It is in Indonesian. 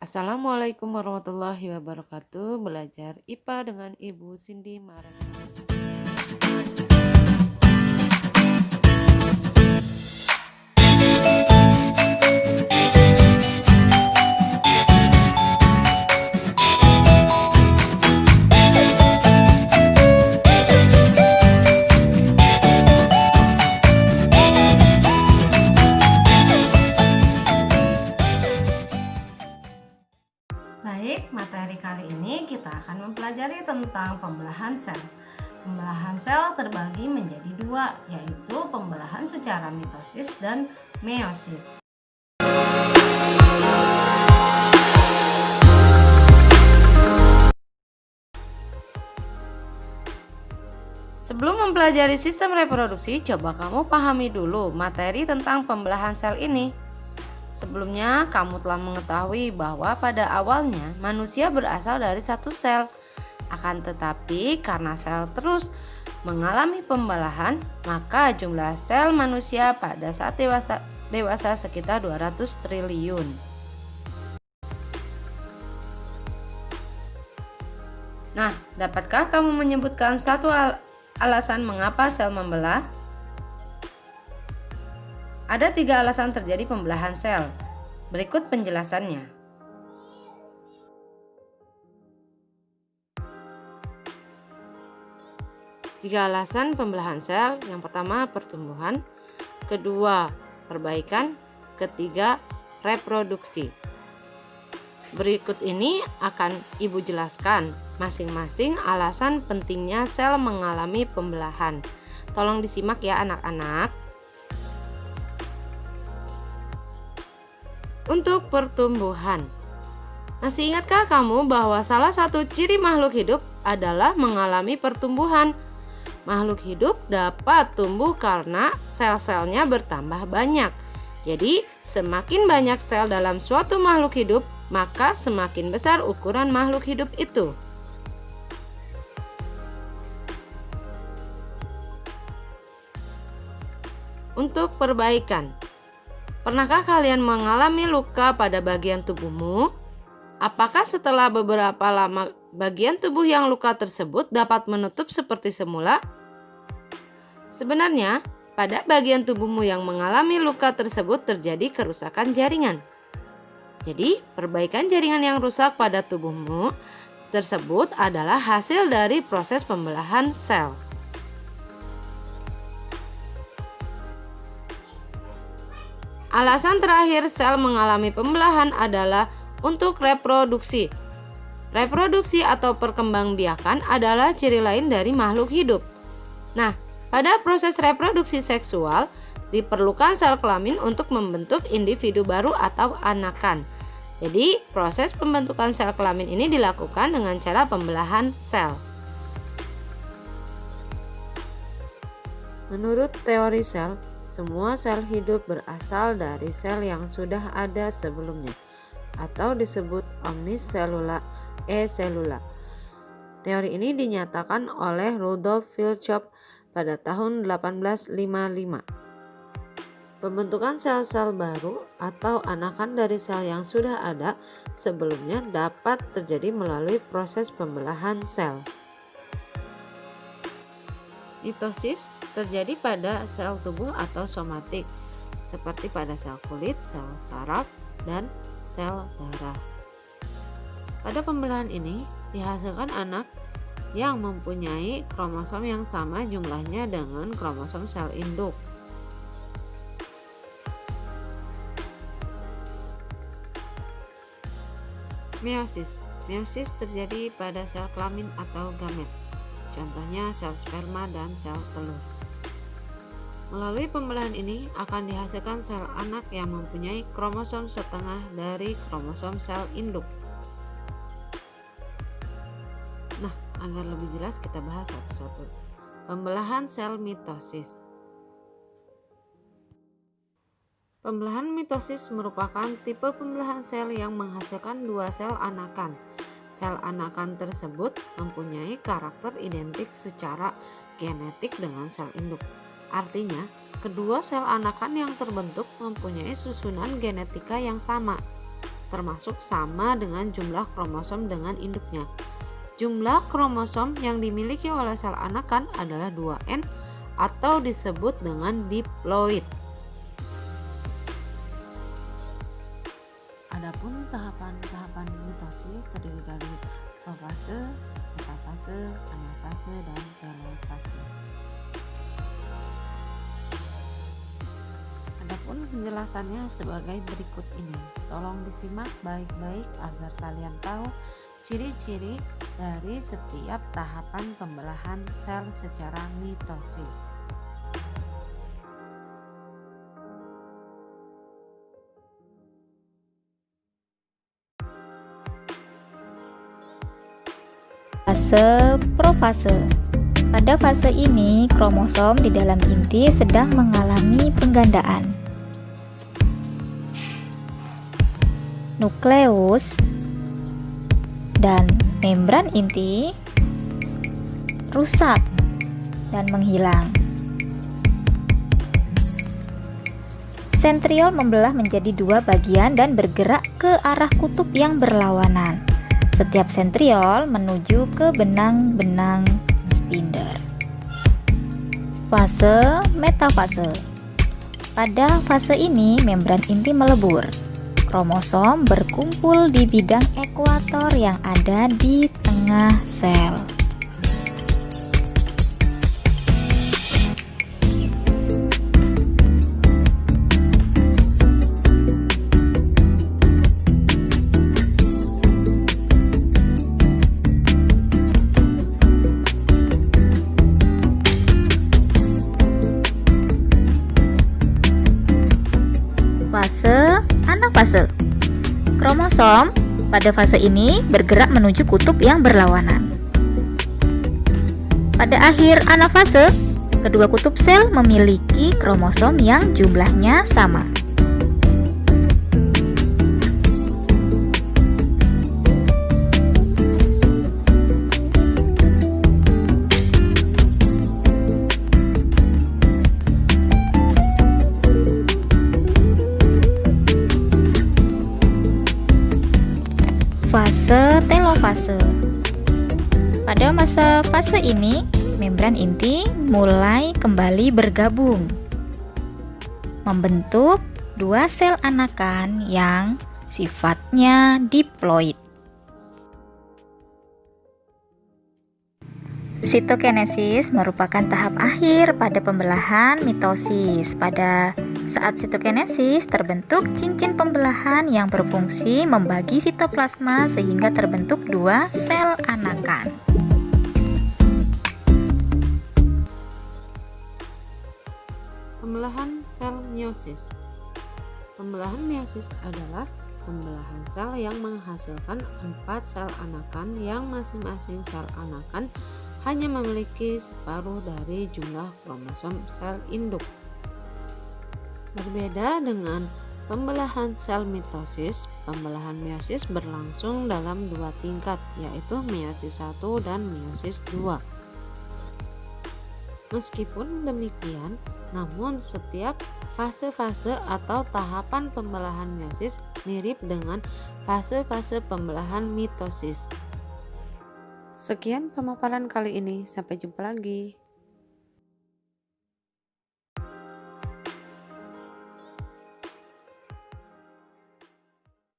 Assalamualaikum warahmatullahi wabarakatuh. Belajar IPA dengan Ibu Cindy Maharani. Baik, materi kali ini kita akan mempelajari tentang pembelahan sel. Pembelahan sel terbagi menjadi dua, yaitu pembelahan secara mitosis dan meiosis. Sebelum mempelajari sistem reproduksi, coba kamu pahami dulu materi tentang pembelahan sel ini. Sebelumnya, kamu telah mengetahui bahwa pada awalnya manusia berasal dari satu sel. Akan tetapi, karena sel terus mengalami pembelahan, maka jumlah sel manusia pada saat dewasa sekitar 200 triliun. Nah, dapatkah kamu menyebutkan satu alasan mengapa sel membelah? Ada 3 alasan terjadi pembelahan sel. Berikut penjelasannya. Tiga alasan pembelahan sel. Yang pertama, pertumbuhan. Kedua, perbaikan. Ketiga, reproduksi. Berikut ini akan Ibu jelaskan masing-masing alasan pentingnya sel mengalami pembelahan. Tolong disimak ya anak-anak. Untuk pertumbuhan, masih ingatkah kamu bahwa salah satu ciri makhluk hidup adalah mengalami pertumbuhan? Makhluk hidup dapat tumbuh karena sel-selnya bertambah banyak. Jadi, semakin banyak sel dalam suatu makhluk hidup, maka semakin besar ukuran makhluk hidup itu. Untuk perbaikan, pernahkah kalian mengalami luka pada bagian tubuhmu? Apakah setelah beberapa lama bagian tubuh yang luka tersebut dapat menutup seperti semula? Sebenarnya, pada bagian tubuhmu yang mengalami luka tersebut terjadi kerusakan jaringan. Jadi, perbaikan jaringan yang rusak pada tubuhmu tersebut adalah hasil dari proses pembelahan sel. Alasan terakhir sel mengalami pembelahan adalah untuk reproduksi. Reproduksi atau perkembangbiakan adalah ciri lain dari makhluk hidup. Nah, pada proses reproduksi seksual diperlukan sel kelamin untuk membentuk individu baru atau anakan. Jadi, proses pembentukan sel kelamin ini dilakukan dengan cara pembelahan sel. Menurut teori sel, semua sel hidup berasal dari sel yang sudah ada sebelumnya, atau disebut omniselula e-selula. Teori ini dinyatakan oleh Rudolf Virchow pada tahun 1855. Pembentukan sel-sel baru atau anakan dari sel yang sudah ada sebelumnya dapat terjadi melalui proses pembelahan sel. Mitosis terjadi pada sel tubuh atau somatik, seperti pada sel kulit, sel saraf, dan sel darah. Pada pembelahan ini dihasilkan anak yang mempunyai kromosom yang sama jumlahnya dengan kromosom sel induk. Meiosis. Meiosis terjadi pada sel kelamin atau gamet. Contohnya sel sperma dan sel telur. Melalui pembelahan ini akan dihasilkan sel anak yang mempunyai kromosom setengah dari kromosom sel induk. Nah, agar lebih jelas kita bahas satu-satu. Pembelahan sel mitosis. Pembelahan mitosis merupakan tipe pembelahan sel yang menghasilkan dua sel anakan. Sel anakan tersebut mempunyai karakter identik secara genetik dengan sel induk. Artinya, kedua sel anakan yang terbentuk mempunyai susunan genetika yang sama. termasuk sama dengan jumlah kromosom dengan induknya. Jumlah kromosom yang dimiliki oleh sel anakan adalah 2N atau disebut dengan diploid. Adapun tahapan-tahapan mitosis terdiri dari profase, metafase, anafase, dan telofase. Adapun penjelasannya sebagai berikut ini. Tolong disimak baik-baik agar kalian tahu ciri-ciri dari setiap tahapan pembelahan sel secara mitosis. Fase profase. Pada fase ini, kromosom di dalam inti sedang mengalami penggandaan. Nukleus dan membran inti rusak dan menghilang. Sentriol membelah menjadi dua bagian dan bergerak ke arah kutub yang berlawanan. Setiap sentriol menuju ke benang-benang spindle. Fase metafase. Pada fase ini membran inti melebur. Kromosom berkumpul di bidang ekuator yang ada di tengah sel. Fase anafase. Kromosom pada fase ini bergerak menuju kutub yang berlawanan. Pada akhir anafase, kedua kutub sel memiliki kromosom yang jumlahnya sama. Fase telofase. Pada masa fase ini, membran inti mulai kembali bergabung, membentuk dua sel anakan yang sifatnya diploid. Sitokinesis merupakan tahap akhir pada pembelahan mitosis. Pada saat sitokinesis terbentuk cincin pembelahan yang berfungsi membagi sitoplasma sehingga terbentuk dua sel anakan. Pembelahan sel meiosis. Pembelahan meiosis adalah pembelahan sel yang menghasilkan 4 sel anakan yang masing-masing sel anakan hanya memiliki separuh dari jumlah kromosom sel induk. Berbeda dengan pembelahan sel mitosis, pembelahan meiosis berlangsung dalam dua tingkat, yaitu meiosis 1 dan meiosis 2. Meskipun demikian, namun setiap fase-fase atau tahapan pembelahan meiosis mirip dengan fase-fase pembelahan mitosis. Sekian pemaparan kali ini, sampai jumpa lagi.